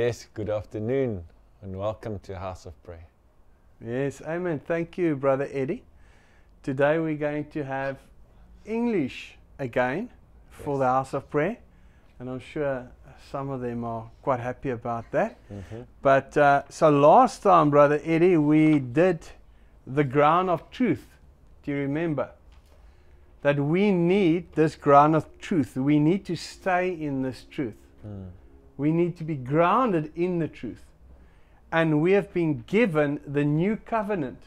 Yes, good afternoon and welcome to House of Prayer. Yes, amen. Thank you, Brother Eddie. Today we're going to have English again for Yes. the House of Prayer, and I'm sure some of them are quite happy about that. But so last time, Brother Eddie, we did the ground of truth. Do you remember? That we need this ground of truth. We need to stay in this truth. We need to be grounded in the truth. And we have been given the new covenant.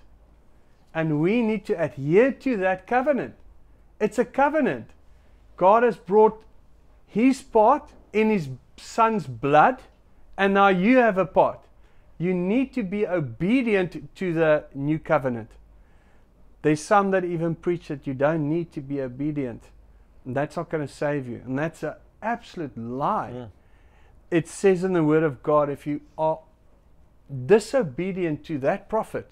And we need to adhere to that covenant. It's a covenant. God has brought His part in His Son's blood, and now you have a part. You need to be obedient to the new covenant. There's some that even preach that you don't need to be obedient. And that's not going to save you. And that's an absolute lie. Yeah. It says in the Word of God, if you are disobedient to that prophet,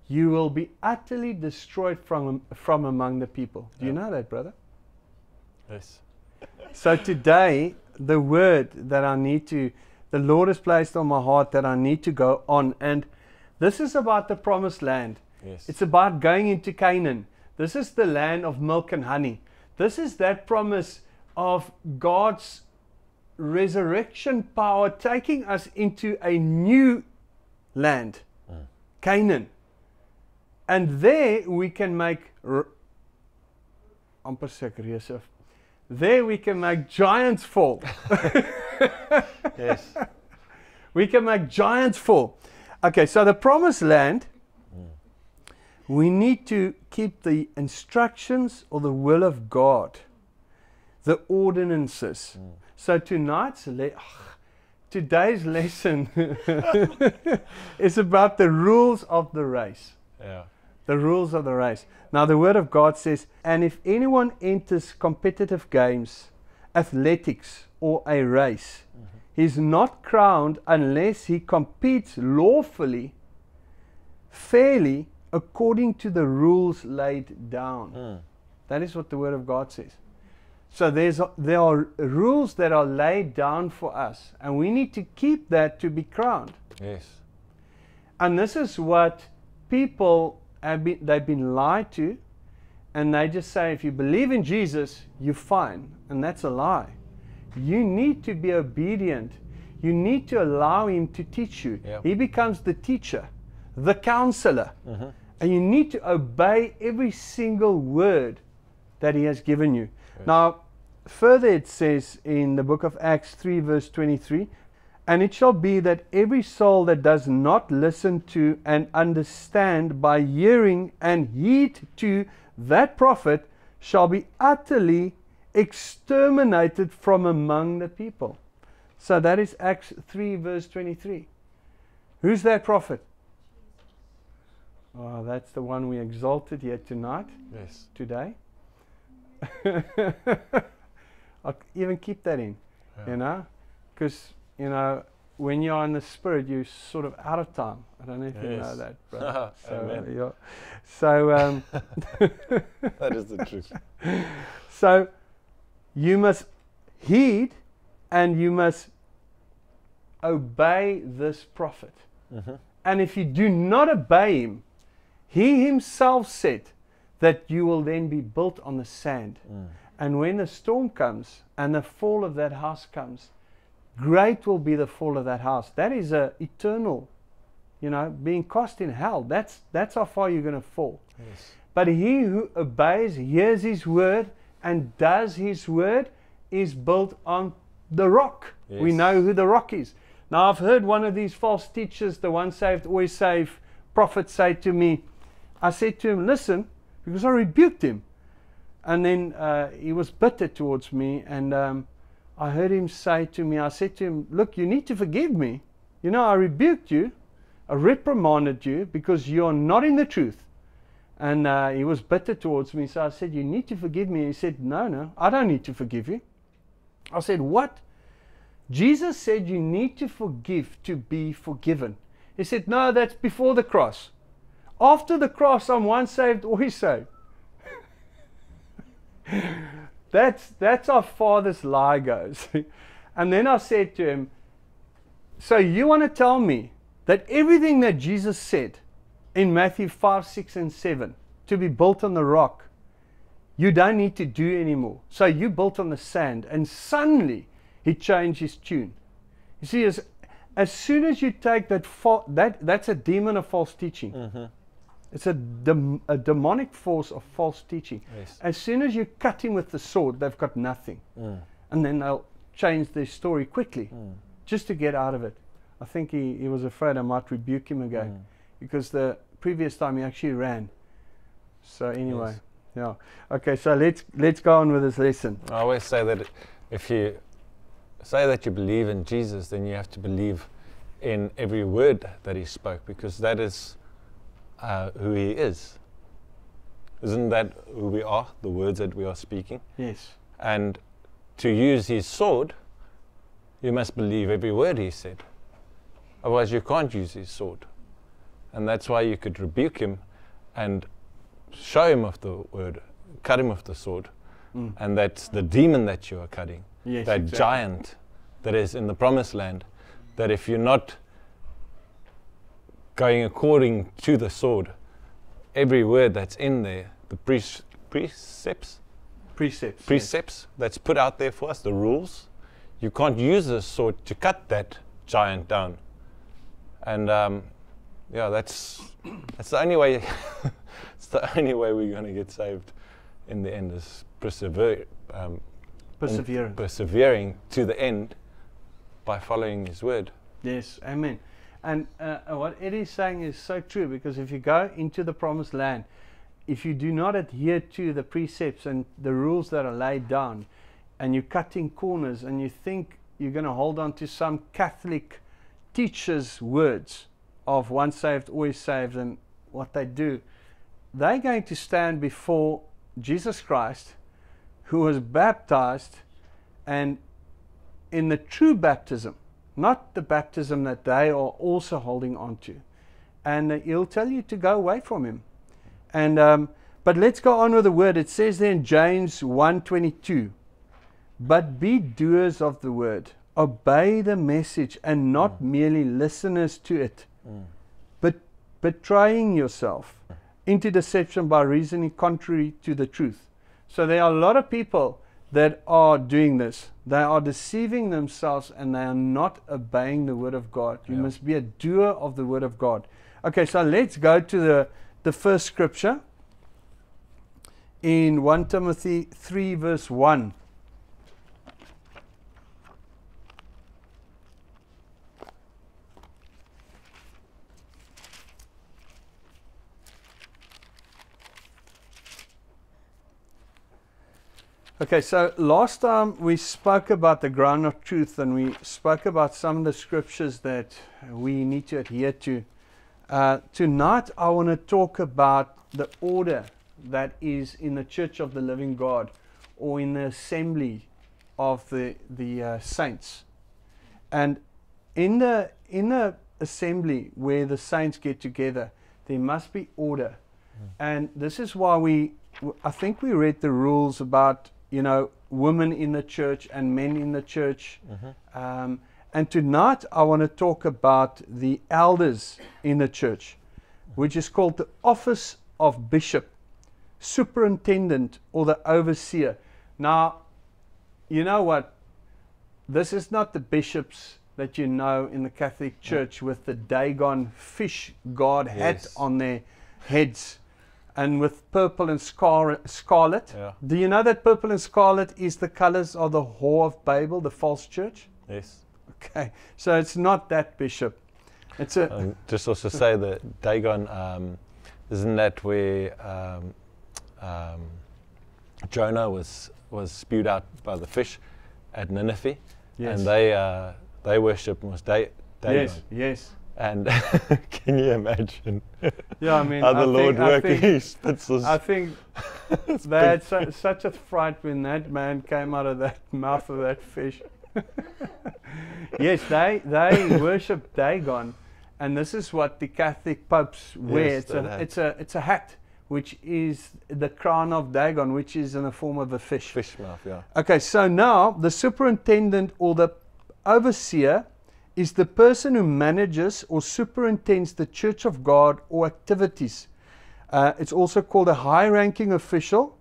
you will be utterly destroyed from among the people. Do you know that, brother? Yes. So today, the word that the Lord has placed on my heart that I need to go on. And this is about the promised land. Yes. It's about going into Canaan. This is the land of milk and honey. This is that promise of God's resurrection power taking us into a new land, Canaan. And there we can make amper seker reuse. There we can make giants fall. Yes. We can make giants fall. Okay, so the promised land, we need to keep the instructions or the will of God, the ordinances. So today's lesson is about the rules of the race. Yeah. The rules of the race. Now the Word of God says, and if anyone enters competitive games, athletics, or a race, he's not crowned unless he competes lawfully, fairly, according to the rules laid down. That is what the Word of God says. So there are rules that are laid down for us, and we need to keep that to be crowned. Yes. And this is what people they've been lied to, and they just say, if you believe in Jesus, you're fine. And that's a lie. You need to be obedient. You need to allow Him to teach you. Yep. He becomes the teacher, the counselor. And you need to obey every single word that He has given you. Yes. Now, further it says in the book of Acts 3 verse 23, and it shall be that every soul that does not listen to and understand by hearing and heed to that prophet shall be utterly exterminated from among the people. So that is Acts 3 verse 23. Who's that prophet? Oh, that's the one we exalted here tonight, Yes. today. I'll even keep that in, you know, because, you know, when you're in the Spirit, you're sort of out of time. I don't know if you know Yes. that, brother. Amen. Yeah. So, That is the truth. so you must heed and you must obey this prophet. And if you do not obey him, he himself said that you will then be built on the sand. And when the storm comes and the fall of that house comes, great will be the fall of that house. That is a eternal, you know, being cast in hell. That's how far you're going to fall. Yes. But he who obeys, hears his word, and does his word is built on the rock. Yes. We know who the rock is. Now, I've heard one of these false teachers, the once saved, always saved prophet, say to me, I said to him, listen, because I rebuked him. And then he was bitter towards me, and I heard him say to me, I said to him, look, you need to forgive me. You know, I rebuked you, I reprimanded you because you're not in the truth. And he was bitter towards me, so I said, you need to forgive me. He said, no, I don't need to forgive you. I said, what? Jesus said you need to forgive to be forgiven. He said, no, that's before the cross. After the cross, I'm once saved, always saved. That's how far this lie goes. And then I said to him, So you want to tell me that everything that Jesus said in Matthew 5, 6, and 7 to be built on the rock, you don't need to do anymore. So you built on the sand, and suddenly he changed his tune. You see, as soon as you take that's a demon of false teaching. Mm-hmm. It's a demonic force of false teaching. Yes. As soon as you cut him with the sword, they've got nothing. And then they'll change their story quickly just to get out of it. I think he was afraid I might rebuke him again because the previous time he actually ran. So anyway, yeah. Okay, so let's go on with this lesson. I always say that if you say that you believe in Jesus, then you have to believe in every word that he spoke, because that is who he is. Isn't that who we are, the words that we are speaking? Yes. And to use his sword, you must believe every word he said. Otherwise you can't use his sword. And that's why you could rebuke him and show him of the word, cut him with the sword. And that's the demon that you are cutting. Yes, that exactly. giant that is in the promised land, that if you're not going according to the sword, every word that's in there, the precepts Precepts. that's put out there for us, the rules, you can't use the sword to cut that giant down. And yeah, that's the only way. It's the only way we're going to get saved in the end, is persevering to the end by following his word. Yes, amen. And what Eddie's saying is so true, because if you go into the promised land, if you do not adhere to the precepts and the rules that are laid down, and you're cutting corners and you think you're going to hold on to some Catholic teacher's words of once saved, always saved, and what they do, they're going to stand before Jesus Christ, who was baptized, and in the true baptism, not the baptism that they are also holding on to. And he'll tell you to go away from him. And but let's go on with the word. It says there in James 1:22, but be doers of the word, obey the message, and not merely listeners to it, but betraying yourself into deception by reasoning contrary to the truth. So there are a lot of people that are doing this. They are deceiving themselves and they are not obeying the word of God. You must be a doer of the word of God. Okay, so let's go to the first scripture in 1 Timothy 3 verse 1. Okay, so last time we spoke about the ground of truth, and we spoke about some of the scriptures that we need to adhere to. Tonight I want to talk about the order that is in the Church of the Living God, or in the assembly of the saints. And in the assembly where the saints get together, there must be order. And this is why I think we read the rules about, you know, women in the church and men in the church. And tonight I want to talk about the elders in the church, which is called the office of bishop, superintendent, or the overseer. Now, you know what? This is not the bishops that you know in the Catholic Church with the Dagon fish god hat on their heads, and with purple and scarlet. Yeah. Do you know that purple and scarlet is the colors of the Whore of Babel, the false church? Yes. Okay, so it's not that bishop. It's a Just also say that Dagon, isn't that where Jonah was spewed out by the fish at Nineveh? Yes. And they worship was Dagon. Yes. And can you imagine Yeah, I mean, how the Lord worked? He spits this. I think they had such a fright when that man came out of that mouth of that fish. Yes, they worship Dagon, and this is what the Catholic popes wear. Yes, it's a hat, which is the crown of Dagon, which is in the form of a fish. Fish mouth, yeah. Okay, so now the superintendent or the overseer is the person who manages or superintends the church of God or activities. It's also called a high-ranking official.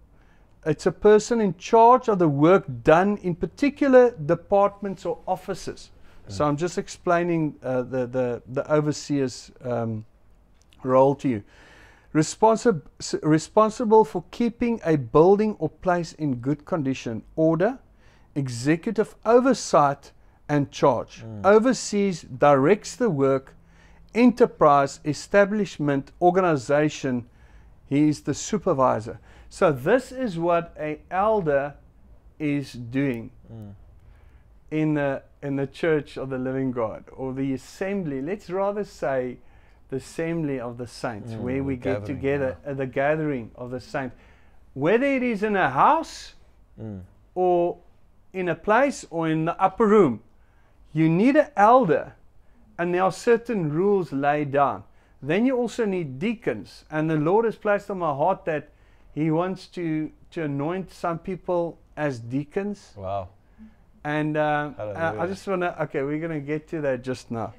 It's a person in charge of the work done in particular departments or offices. So I'm just explaining the overseer's role to you. Responsible for keeping a building or place in good condition, order, executive oversight and charge. Oversees, directs the work, enterprise, establishment, organization. He is the supervisor. So this is what an elder is doing in the church of the living God, or the assembly. Let's rather say the assembly of the saints, where we get together at the gathering of the saints. Whether it is in a house or in a place or in the upper room, you need an elder, and there are certain rules laid down. Then you also need deacons, and the Lord has placed on my heart that He wants to anoint some people as deacons. Wow. And I just want to, okay, we're going to get to that just now.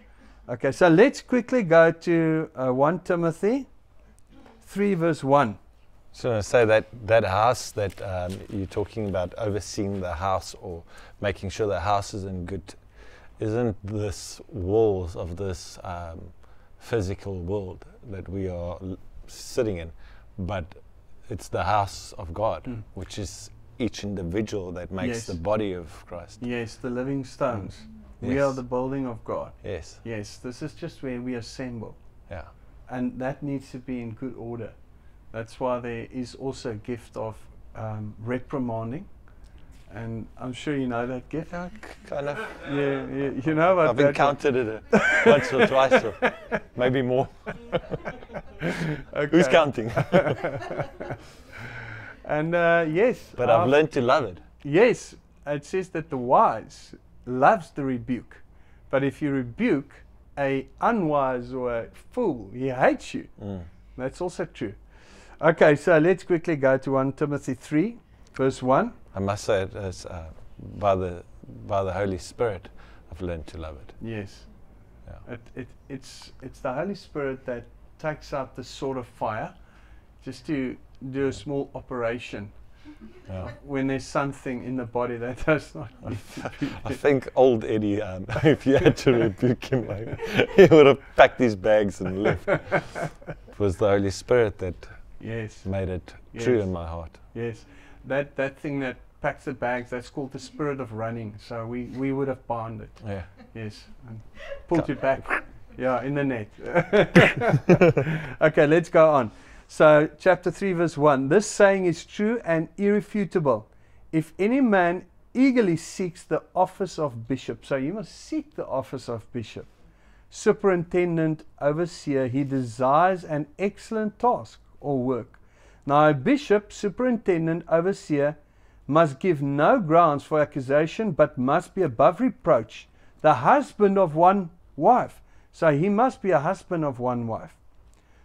Okay, so let's quickly go to 1 Timothy 3 verse 1. So I say that house that you're talking about, overseeing the house or making sure the house is in good, isn't this walls of this physical world that we are sitting in, but it's the house of God, which is each individual that makes the body of Christ. Yes, the living stones. We are the building of God. Yes. Yes, this is just where we assemble. Yeah. And that needs to be in good order. That's why there is also a gift of reprimanding. And I'm sure you know that gift. Yeah, kind of. Yeah, you know what I've encountered it once or twice, or maybe more. Who's counting? And yes. But I've learned to love it. Yes, it says that the wise loves the rebuke. But if you rebuke a unwise or a fool, he hates you. That's also true. Okay, so let's quickly go to 1 Timothy 3, verse 1. I must say it as by the Holy Spirit, I've learned to love it. Yes. Yeah. It's the Holy Spirit that takes out the sword of fire just to do a small operation when there's something in the body that does not need to be. I think old Eddie, if you had to rebuke him, he would have packed his bags and left. It was the Holy Spirit that made it true in my heart. Yes. That thing that packs the bags, that's called the spirit of running. So we would have bound it. Yeah. Yes. And pulled you back. Yeah, in the net. Okay, let's go on. So, chapter 3, verse 1. This saying is true and irrefutable. If any man eagerly seeks the office of bishop, so you must seek the office of bishop, superintendent, overseer, he desires an excellent task or work. Now, a bishop, superintendent, overseer must give no grounds for accusation, but must be above reproach, the husband of one wife. So he must be a husband of one wife.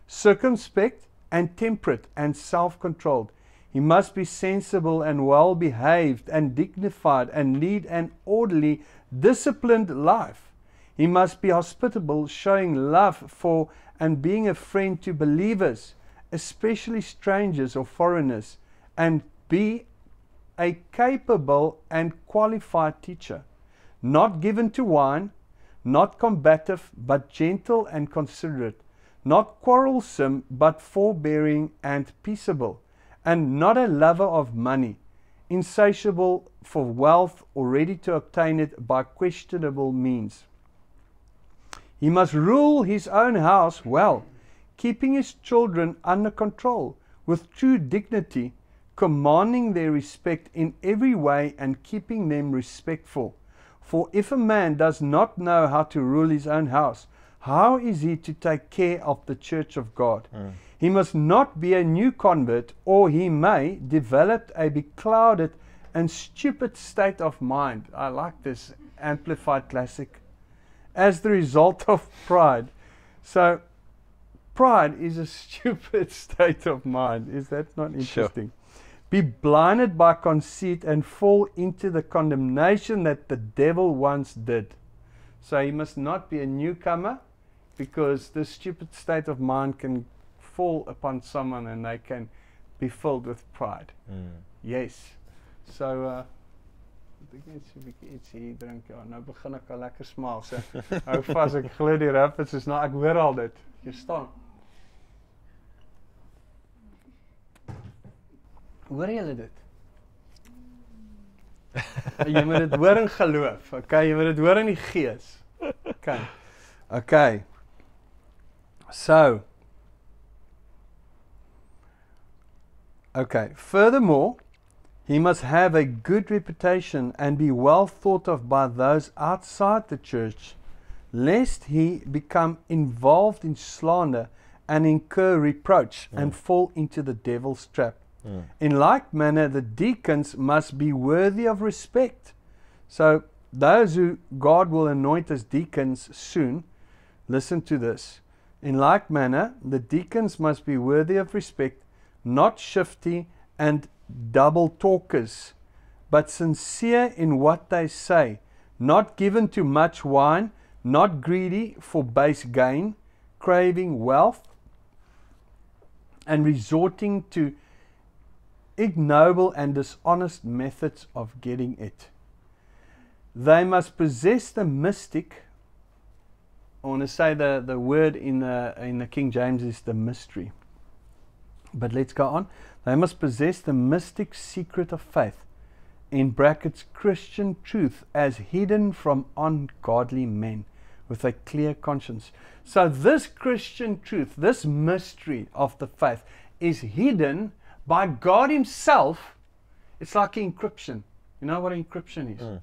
Circumspect and temperate and self-controlled. He must be sensible and well-behaved and dignified and lead an orderly, disciplined life. He must be hospitable, showing love for and being a friend to believers, especially strangers or foreigners, and be a capable and qualified teacher, not given to wine, not combative, but gentle and considerate, not quarrelsome, but forbearing and peaceable, and not a lover of money, insatiable for wealth or ready to obtain it by questionable means. He must rule his own house well, keeping his children under control with true dignity, commanding their respect in every way and keeping them respectful. For if a man does not know how to rule his own house, how is he to take care of the church of God? He must not be a new convert, or he may develop a beclouded and stupid state of mind. I like this Amplified Classic. As the result of pride. So, pride is a stupid state of mind. Is that not interesting? Sure. Be blinded by conceit and fall into the condemnation that the devil once did. So he must not be a newcomer, because this stupid state of mind can fall upon someone and they can be filled with pride. Yes. So ek net so 'n bietjie iets hier drink. Ja, nou begin ek al lekker smaak. So hou vas, ek glo die rapids is nou, ek hoor al dit. Jy staan. Hoor julle dit? Jy moet dit hoor in geloof. Okay, jy moet dit hoor in die gees. Okay. Okay. So, okay. Furthermore, he must have a good reputation and be well thought of by those outside the church, lest he become involved in slander and incur reproach and fall into the devil's trap. In like manner, the deacons must be worthy of respect. So, those who God will anoint as deacons soon, listen to this. In like manner, the deacons must be worthy of respect, not shifty and double talkers, but sincere in what they say, not given to much wine, not greedy for base gain, craving wealth, and resorting to ignoble and dishonest methods of getting it. They must possess the mystic. I want to say the word in the King James is the mystery. But let's go on. They must possess the mystic secret of faith, in brackets Christian truth, as hidden from ungodly men, with a clear conscience. So this Christian truth, this mystery of the faith, is hidden by God Himself. It's like encryption. You know what encryption is?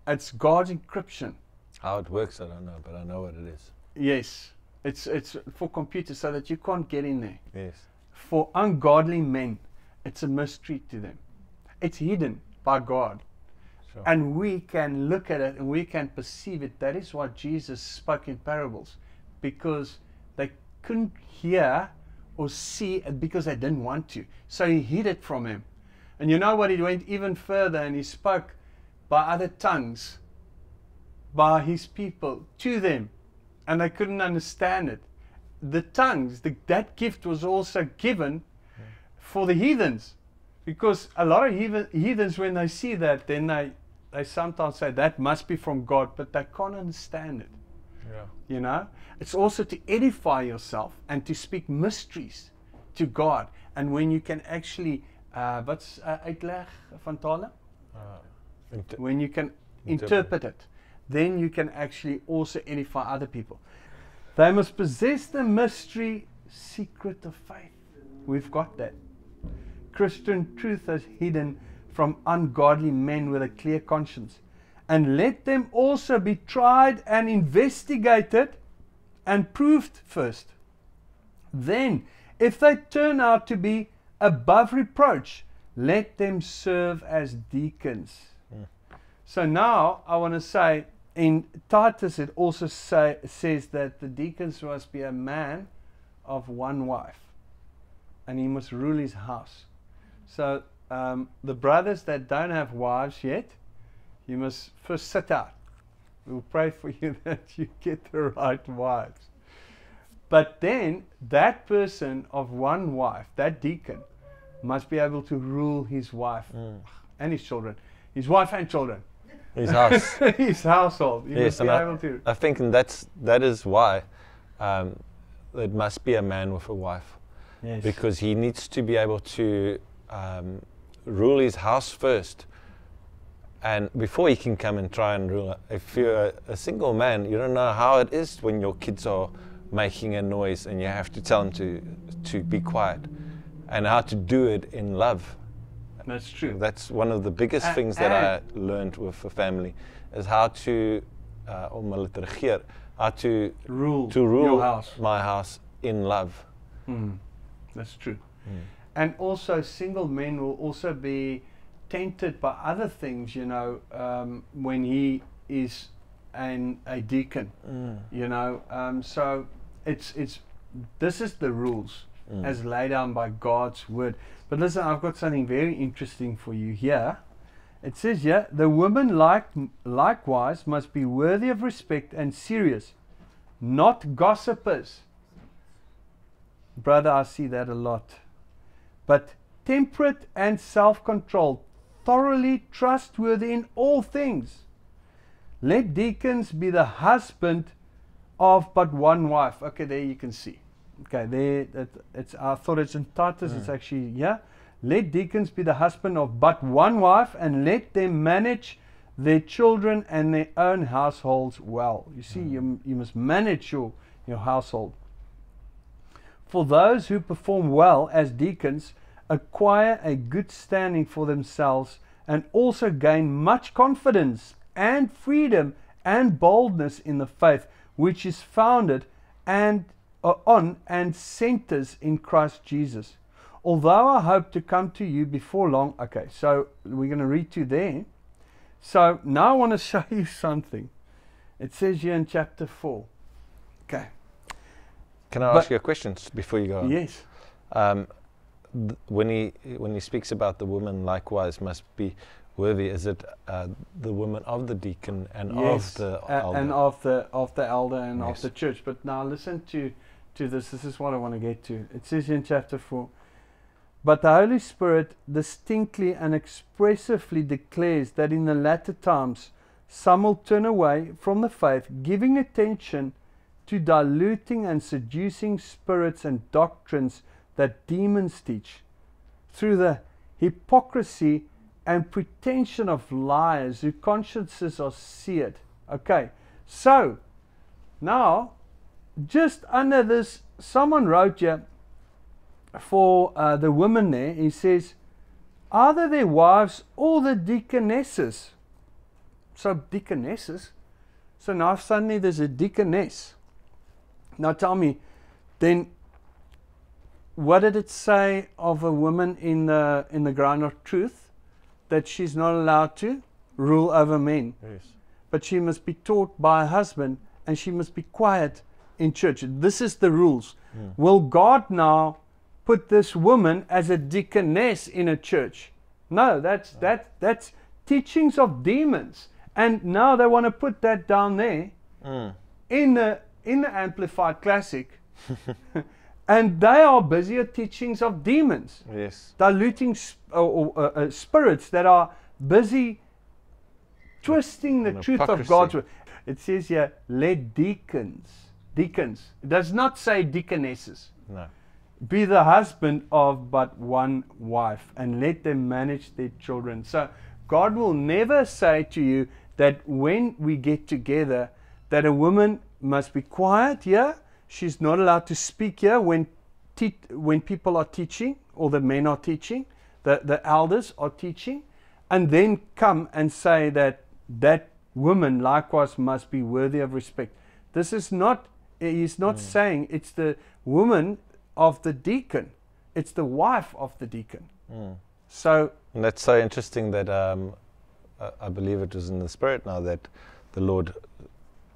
It's God's encryption. How it works, I don't know, but I know what it is. Yes. It's for computers so that you can't get in there. Yes. For ungodly men, it's a mystery to them. It's hidden by God. Sure. And we can look at it and we can perceive it. That is why Jesus spoke in parables, because they couldn't hear or see it because they didn't want to. So He hid it from him. And you know what? He went even further and He spoke by other tongues, by His people, to them. And they couldn't understand it. The tongues, that gift was also given for the heathens. Because a lot of heathens, when they see that, then they sometimes say that must be from God, but they can't understand it. Yeah. You know, it's also to edify yourself and to speak mysteries to God. And when you can actually, wat's uitleg van tale? When you can interpret it, then you can actually also edify other people. They must possess the mystery secret of faith. We've got that. Christian truth is hidden from ungodly men with a clear conscience. And let them also be tried and investigated and proved first. Then, if they turn out to be above reproach, let them serve as deacons. So now I want to say, in Titus it also says that the deacons must be a man of one wife, and he must rule his house. So the brothers that don't have wives yet, you must first sit out. We'll pray for you that you get the right wives. But then that person of one wife, that deacon, must be able to rule his wife and his children, his wife and children. His house. His household. You Yes, must be and able to. I think that is why it must be a man with a wife. Yes. Because he needs to be able to rule his house first, and before he can come and try and rule. If you're a single man, you don't know how it is when your kids are making a noise and you have to tell them to be quiet, and how to do it in love. That's true. That's one of the biggest things that I learned with a family, is how to how to rule your house. My house in love. That's true. And also single men will also be tempted by other things, you know, when he is a deacon, you know. So this is the rules as laid down by God's word. But listen, I've got something very interesting for you here. It says here, the woman likewise must be worthy of respect and serious, not gossipers. Brother, I see that a lot. But temperate and self-controlled, thoroughly trustworthy in all things. Let deacons be the husband of but one wife. Okay, there you can see. Okay, there I thought it's in Titus. It's actually Let deacons be the husband of but one wife, and let them manage their children and their own households well. You see, you must manage your household. For those who perform well as deacons acquire a good standing for themselves and also gain much confidence and freedom and boldness in the faith, which is founded on and centers in Christ Jesus. Although I hope to come to you before long. Okay, so we're going to read to there. So now I want to show you something. It says here in chapter 4. Okay. Can I ask you a question before you go on? Yes. When he speaks about the woman likewise must be worthy, is it the woman of the deacon and of the elder? And of the elder and Yes. of the church. But now listen to this. This is what I want to get to. It says in chapter 4, but the Holy Spirit distinctly and expressively declares that in the latter times some will turn away from the faith, giving attention to diluting and seducing spirits and doctrines that demons teach, through the hypocrisy and pretension of liars whose consciences are seared. Okay, so now just under this, someone wrote here for the women there, he says, either their wives or the deaconesses. So deaconesses, so now suddenly there's a deaconess. Now tell me, then what did it say of a woman in the ground of truth? That she's not allowed to rule over men. Yes. But she must be taught by a husband, and she must be quiet in church. This is the rules. Will God now put this woman as a deaconess in a church? No, that's teachings of demons. And now they want to put that down there in the Amplified Classic. And they are busy at teachings of demons. Yes. Diluting spirits that are busy twisting the truth of God's word. It says here, let deacons. It does not say deaconesses. No. Be the husband of but one wife, and let them manage their children. So God will never say to you that when we get together that a woman must be quiet here. She's not allowed to speak here when people are teaching, or the men are teaching, the elders are teaching, and then come and say that woman likewise must be worthy of respect. This is not, he's not saying it's the woman of the deacon. It's the wife of the deacon. So, and that's so interesting that I believe it was in the Spirit now that the Lord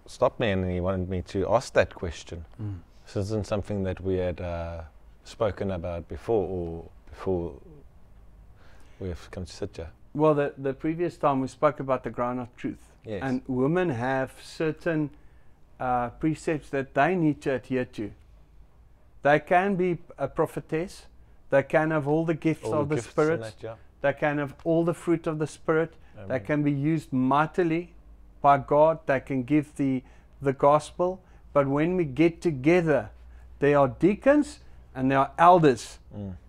stopped me and he wanted me to ask that question. This isn't something that we had spoken about before, or before we have come to sit here. Well, the previous time we spoke about the ground of truth. Yes. And women have certain precepts that they need to adhere to. They can be a prophetess. They can have all the gifts of the Spirit. They can have all the fruit of the Spirit. Amen. They can be used mightily by God. They can give the gospel. But when we get together, there are deacons and there are elders.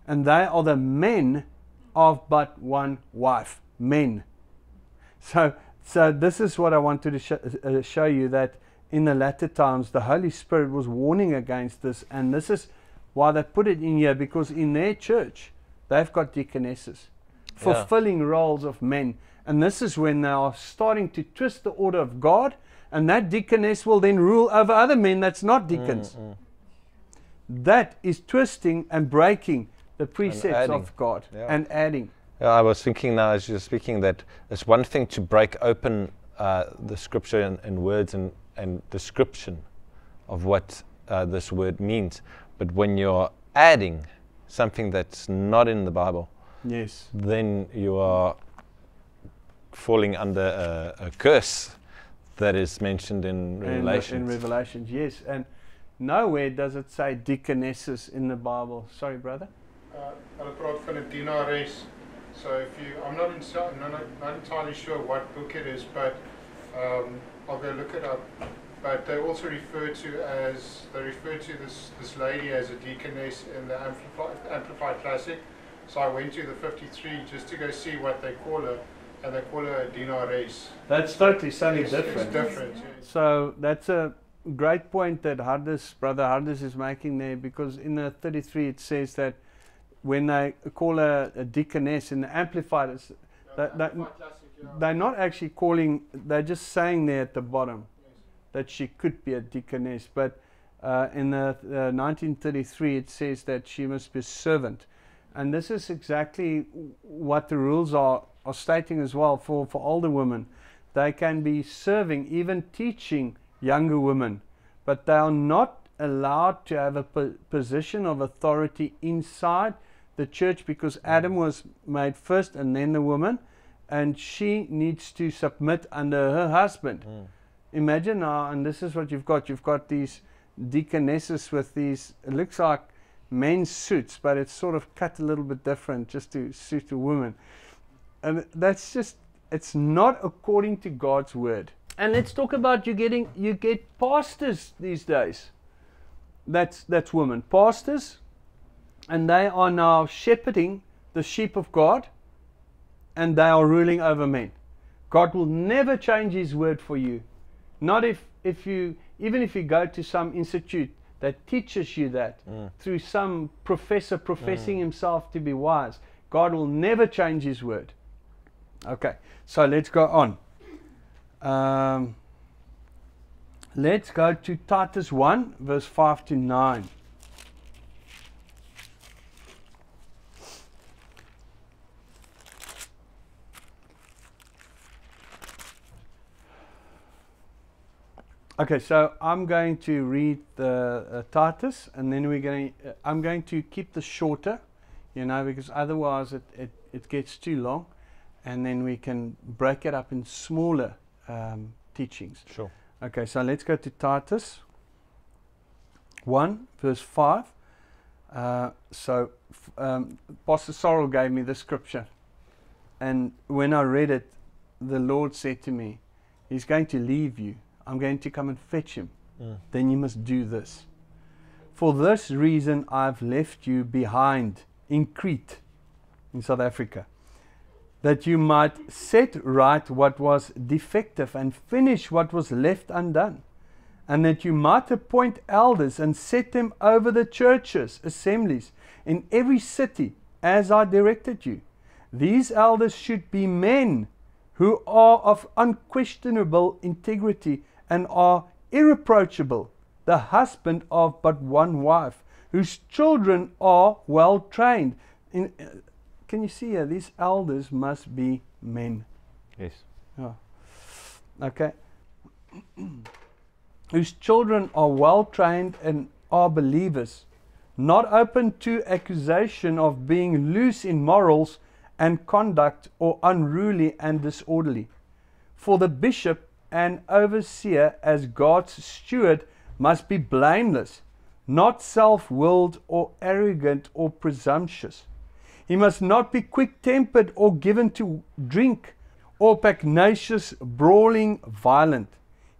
And they are the men of but one wife. Men. So this is what I wanted to show you, that in the latter times the Holy Spirit was warning against this, and this is why they put it in here, because in their church they've got deaconesses fulfilling roles of men, and this is when they are starting to twist the order of God, and that deaconess will then rule over other men that's not deacons. That is twisting and breaking the precepts of God and adding. I was thinking now as you're speaking that it's one thing to break open the scripture in words and description of what this word means. But when you're adding something that's not in the Bible, yes, then you are falling under a curse that is mentioned in Revelation. In Revelations, yes. And nowhere does it say deaconesses in the Bible. Sorry, brother? Hulle praat van 'n dienares. So if you, I'm not entirely sure what book it is, but I'll go look it up. But they also refer to this lady as a deaconess in the Amplified Classic. So I went to the 53 just to go see what they call her, and they call her a dienares. That's totally something different. It's different. Yes. So that's a great point that Brother Hardis is making there, because in the 33 it says that when they call her a deaconess in the Amplified, they're not actually calling, they're just saying there at the bottom that she could be a deaconess. But in the 1933 it says that she must be a servant. And this is exactly what the rules are stating as well for older women. They can be serving, even teaching younger women, but they are not allowed to have a position of authority inside the church, because Adam was made first and then the woman, and she needs to submit under her husband. Imagine now, and this is what you've got these deaconesses with these, it looks like men's suits, but it's sort of cut a little bit different just to suit a woman. And that's just, it's not according to God's word. And let's talk about you get pastors these days. That's women. Pastors, and they are now shepherding the sheep of God, and they are ruling over men. God will never change his word for you. Not even if you go to some institute that teaches you that through some professor professing himself to be wise. God will never change his word. Okay, so let's go on. Let's go to Titus 1, verse 5 to 9. Okay, so I'm going to read the Titus, and then I'm going to keep this shorter, because otherwise it gets too long, and then we can break it up in smaller teachings. Sure. Okay, so let's go to Titus 1, verse 5. Pastor Sorrel gave me the scripture, and when I read it, the Lord said to me, he's going to leave you. I'm going to come and fetch him. Then you must do this. For this reason I've left you behind in Crete, in South Africa, that you might set right what was defective and finish what was left undone, and that you might appoint elders and set them over the churches, assemblies, in every city, as I directed you. These elders should be men who are of unquestionable integrity and are irreproachable, the husband of but one wife, whose children are well trained. Can you see here? These elders must be men. Yes. Oh. Okay. Whose children are well trained and are believers, not open to accusation of being loose in morals and conduct, or unruly and disorderly. For the bishop and overseer, as God's steward, must be blameless, not self-willed or arrogant or presumptuous. He must not be quick-tempered or given to drink, or pugnacious, brawling, violent.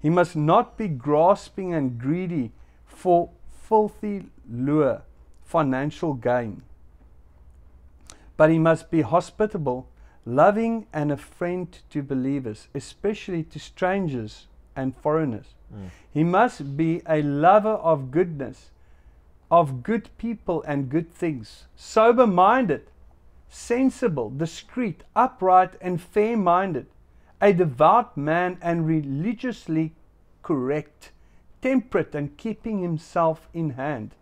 He must not be grasping and greedy for filthy lure, financial gain. But he must be hospitable, loving, and a friend to believers, especially to strangers and foreigners. He must be a lover of goodness, of good people and good things, sober-minded, sensible, discreet, upright, and fair-minded, a devout man and religiously correct, temperate, and keeping himself in hand.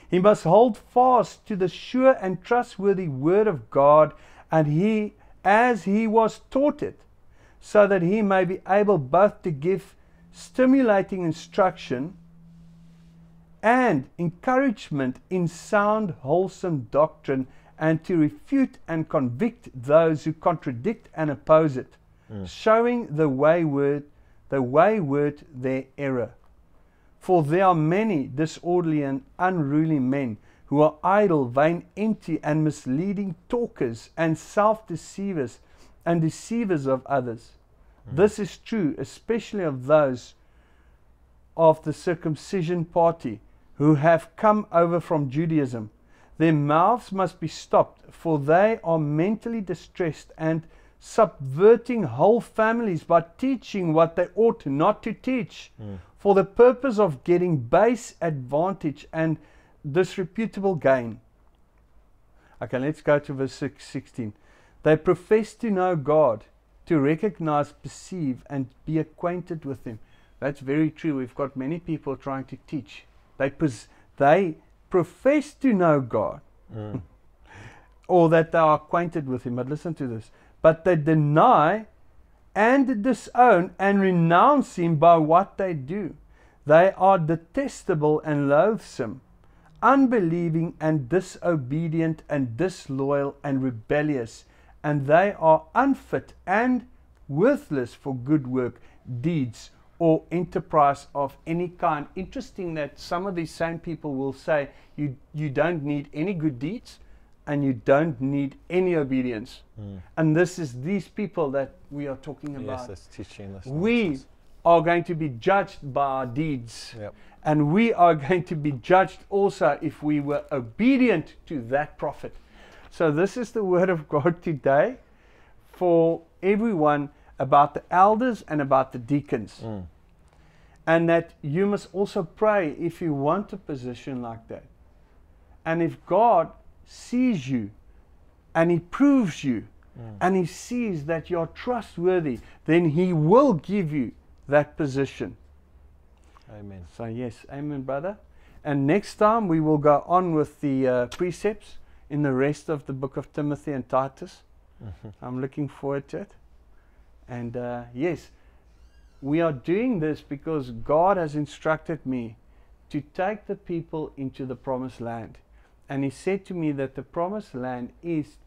He must hold fast to the sure and trustworthy word of God, and as he was taught it, so that he may be able both to give stimulating instruction and encouragement in sound, wholesome doctrine, and to refute and convict those who contradict and oppose it, showing the wayward their error. For there are many disorderly and unruly men who are idle, vain, empty, and misleading talkers, and self-deceivers, and deceivers of others. This is true, especially of those of the circumcision party who have come over from Judaism. Their mouths must be stopped, for they are mentally distressed and subverting whole families by teaching what they ought not to teach, for the purpose of getting base advantage and disreputable gain. Okay, let's go to verse 16. They profess to know God, to recognize, perceive, and be acquainted with Him. That's very true. We've got many people trying to teach. They profess to know God, or that they are acquainted with Him. But listen to this. But they deny and disown and renounce Him by what they do. They are detestable and loathsome, unbelieving and disobedient and disloyal and rebellious, and they are unfit and worthless for good work, deeds, or enterprise of any kind. Interesting that some of these same people will say you don't need any good deeds and you don't need any obedience. And this is these people that we are talking about. Yes, that's teaching this. We are going to be judged by our deeds. Yep. And we are going to be judged also if we were obedient to that prophet. So this is the word of God today for everyone about the elders and about the deacons. And that you must also pray if you want a position like that. And if God sees you and He proves you and He sees that you're trustworthy, then He will give you that position. Amen. So yes, amen, brother. And next time we will go on with the precepts in the rest of the book of Timothy and Titus. I'm looking forward to it. And yes, we are doing this because God has instructed me to take the people into the promised land. And He said to me that the promised land is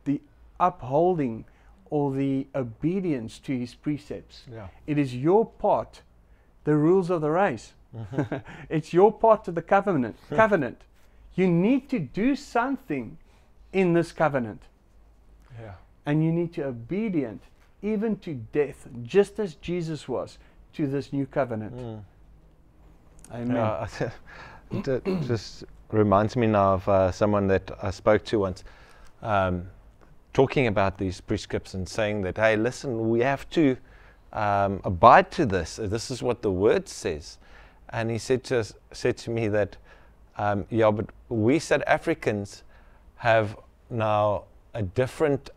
the upholding or the obedience to His precepts. Yeah. It is your part, the rules of the race. It's your part of the covenant. You need to do something in this covenant. Yeah. And you need to be obedient even to death, just as Jesus was to this new covenant. Amen. It just reminds me now of someone that I spoke to once, talking about these prescripts and saying that, hey, listen, we have to abide to this. This is what the word says. And he said to me that, yeah, but we South Africans have now a different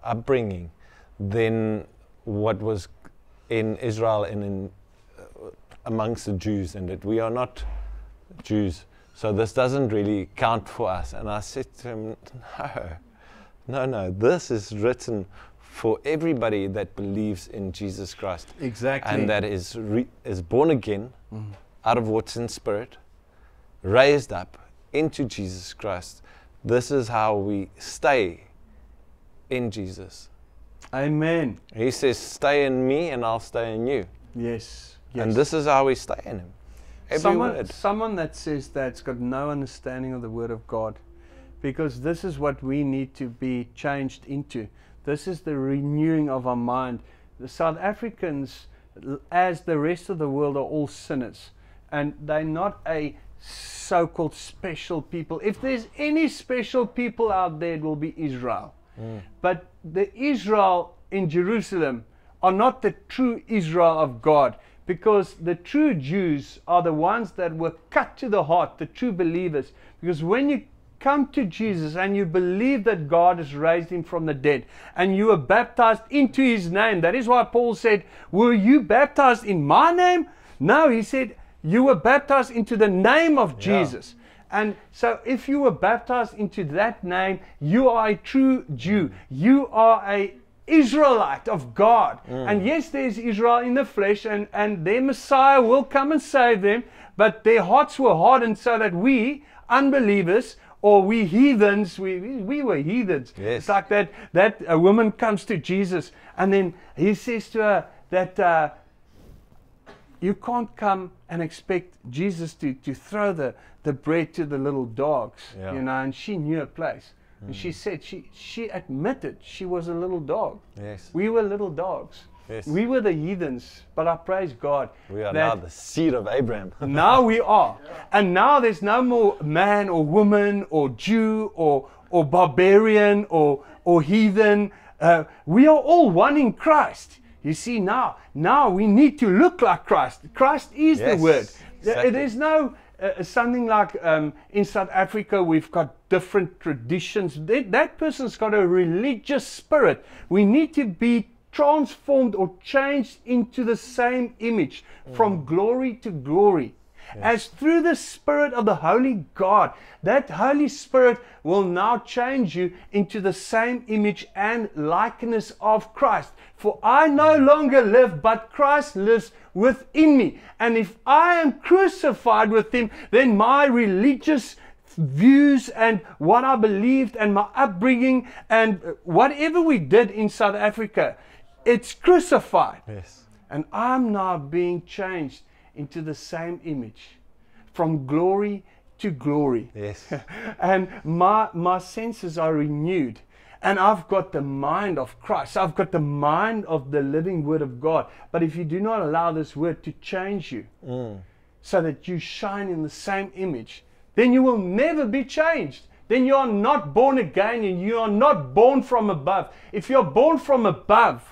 upbringing than what was in Israel and in amongst the Jews, and that we are not Jews, so this doesn't really count for us. And I said to him, no, this is written for everybody that believes in Jesus Christ. Exactly. And that is born again out of water and spirit, raised up into Jesus Christ. This is how we stay in Jesus. Amen. He says, stay in me and I'll stay in you. Yes. And this is how we stay in Him. Every word. Someone that says that's got no understanding of the Word of God, because this is what we need to be changed into. This is the renewing of our mind. The South Africans, as the rest of the world, are all sinners, and they're not a so-called special people. If there's any special people out there, it will be Israel. But the Israel in Jerusalem are not the true Israel of God, because the true Jews are the ones that were cut to the heart, the true believers. Because when you come to Jesus and you believe that God has raised Him from the dead and you are baptized into His name, that is why Paul said, were you baptized in my name? No, he said, you were baptized into the name of Jesus. And so if you were baptized into that name, you are a true Jew. You are a Israelite of God. And yes, there's Israel in the flesh, and their Messiah will come and save them, but their hearts were hardened so that we, unbelievers, or we heathens. We were heathens. Yes. It's like that a woman comes to Jesus, and then he says to her that you can't come and expect Jesus to throw the bread to the little dogs, Yeah. you know. And she knew a place, and she said she admitted she was a little dog. Yes. We were little dogs. Yes. We were the heathens, but I praise God. We are that now the seed of Abraham. now we are. And now there's no more man or woman or Jew or barbarian or heathen. We are all one in Christ. You see, now we need to look like Christ. Christ is Yes, the Word. exactly. There's no something like in South Africa we've got different traditions. That person's got a religious spirit. We need to be transformed or changed into the same image from glory to glory. As through the Spirit of the Holy God, that Holy Spirit will now change you into the same image and likeness of Christ. For I no longer live, but Christ lives within me. And if I am crucified with Him, then my religious views and what I believed and my upbringing and whatever we did in South Africa, it's crucified. Yes. And I'm now being changed into the same image, from glory to glory. Yes. And my senses are renewed. And I've got the mind of Christ. I've got the mind of the living Word of God. But if you do not allow this Word to change you, so that you shine in the same image, then you will never be changed. Then you are not born again and you are not born from above. If you're born from above,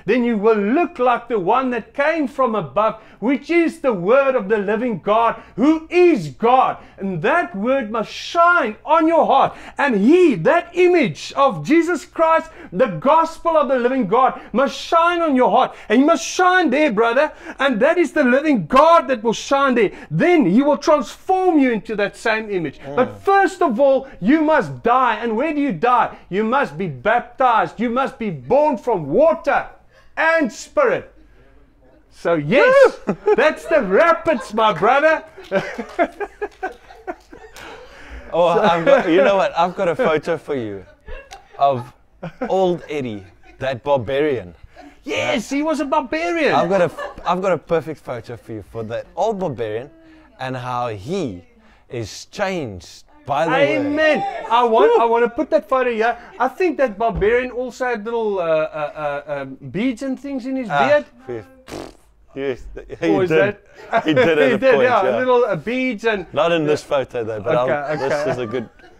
then you will look like the one that came from above, which is the Word of the living God, who is God. And that Word must shine on your heart. And that image of Jesus Christ, the gospel of the living God, must shine on your heart. And He must shine there, brother. And that is the living God that will shine there. Then He will transform you into that same image. But first of all, you must die. And where do you die? You must be baptized. You must be born from water and Spirit. So yes, that's the rapids, my brother. You know what? I've got a photo for you of old Eddie, that barbarian. Yes, he was a barbarian. I've got a perfect photo for you for that old barbarian and how he is changed by the Word. Amen. I want to put that photo here. I think that barbarian also had little beads and things in his beard. Yes, Or is that? He did at He a did, point, yeah, little beads and. Not in this photo though, but Okay, this is a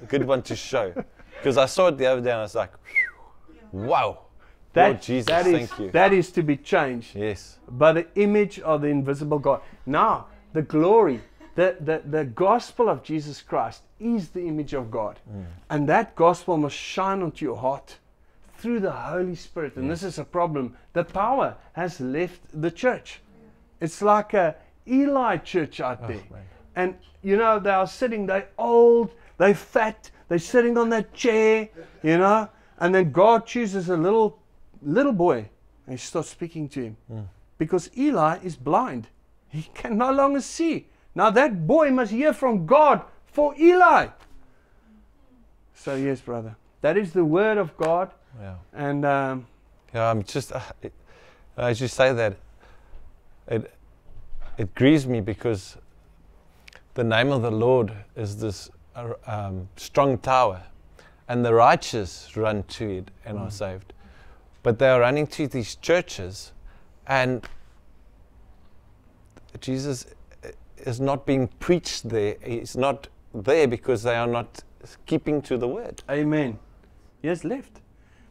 good one to show. Because I saw it the other day and I was like, wow. Lord Jesus, thank you. That is to be changed Yes. by the image of the invisible God. Now, the glory, the gospel of Jesus Christ is the image of God. And that gospel must shine onto your heart through the Holy Spirit. And this is a problem. The power has left the church. It's like a Eli church out there. Man. And you know, they are sitting, they're old, they're fat, they're sitting on that chair, you know, and then God chooses a little boy and He starts speaking to him. Because Eli is blind. He can no longer see. Now that boy must hear from God for Eli. So yes, brother, that is the Word of God. Yeah. And Yeah, I'm just, as you say that, it grieves me because the name of the Lord is this strong tower, and the righteous run to it and are saved. But they are running to these churches, and Jesus is not being preached there. He's not there because they are not keeping to the Word. amen. He has left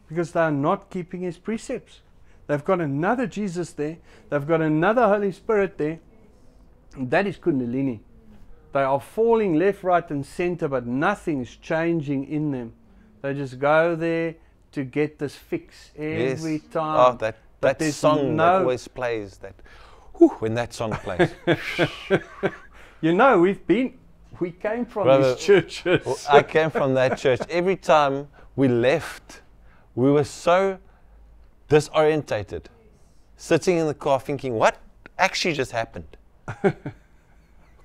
because they are not keeping His precepts. They've got another Jesus there. They've got another Holy Spirit there. And that is Kundalini. They are falling left, right, and center, but nothing is changing in them. They just go there to get this fix every time. Oh, that there's song that no- always plays. When that song plays. You know, we came from Brother, these churches. Well, I came from that church. Every time we left, we were so disorientated, sitting in the car thinking, what actually just happened?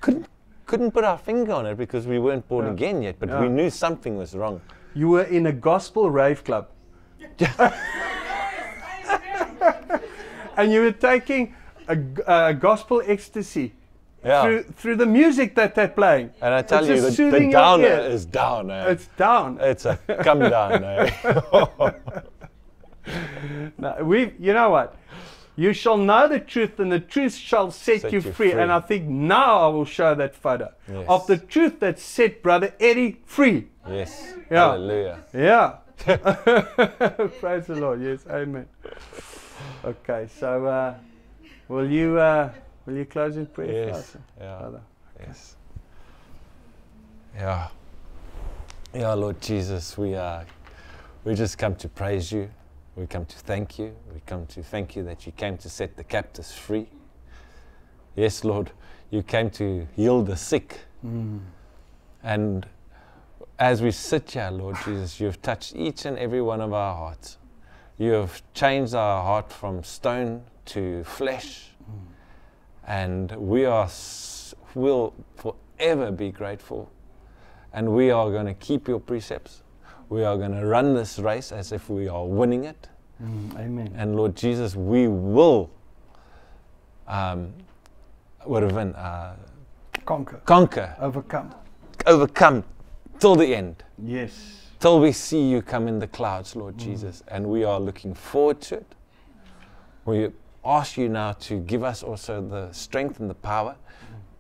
couldn't couldn't put our finger on it because we weren't born Yeah. again yet, but Yeah. we knew something was wrong. You were in a gospel rave club. And you were taking a gospel ecstasy Yeah. through the music that they're playing. And I tell It's you, just the soothing your downer ear. is down. Eh? It's down. It's a come down. Eh? No, you know what? You shall know the truth, and the truth shall set you free. And I think now I will show that photo Yes. of the truth that set Brother Eddie free. Yes. Yeah. Hallelujah. Yeah. Praise the Lord. Yes. Amen. Okay. So, will you close in prayer? Yes. Pastor? Yeah. Father? Yes. Yeah. Yeah, Lord Jesus, we just come to praise you. We come to thank you. We come to thank you that you came to set the captives free. Yes, Lord, you came to heal the sick. And as we sit here, Lord Jesus, you have touched each and every one of our hearts. You have changed our heart from stone to flesh. And we will forever be grateful. And we are going to keep your precepts. We are going to run this race as if we are winning it. Amen. And Lord Jesus, we will Conquer. conquer, Overcome. overcome till the end. Yes. Till we see you come in the clouds, Lord Jesus. And we are looking forward to it. We ask you now to give us also the strength and the power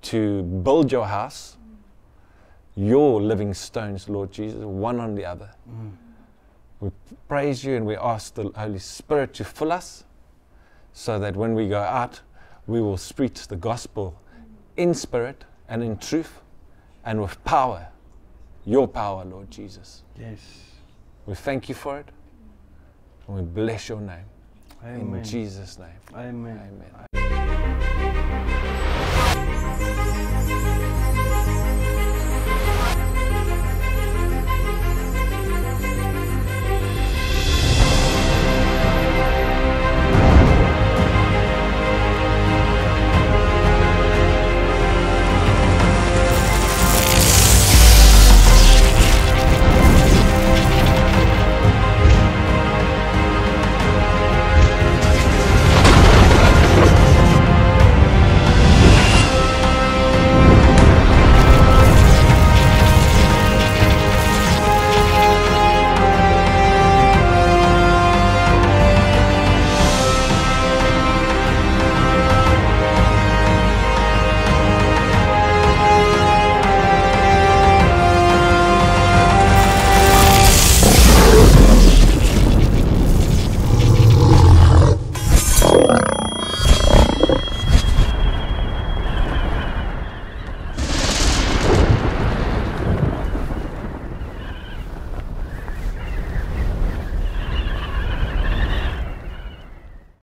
to build your house, your living stones, Lord Jesus, one on the other. We praise you and we ask the Holy Spirit to fill us so that when we go out, we will preach the gospel in spirit and in truth and with power, your power, Lord Jesus. Yes. We thank you for it and we bless your name. Amen. In Jesus' name. Amen. Amen.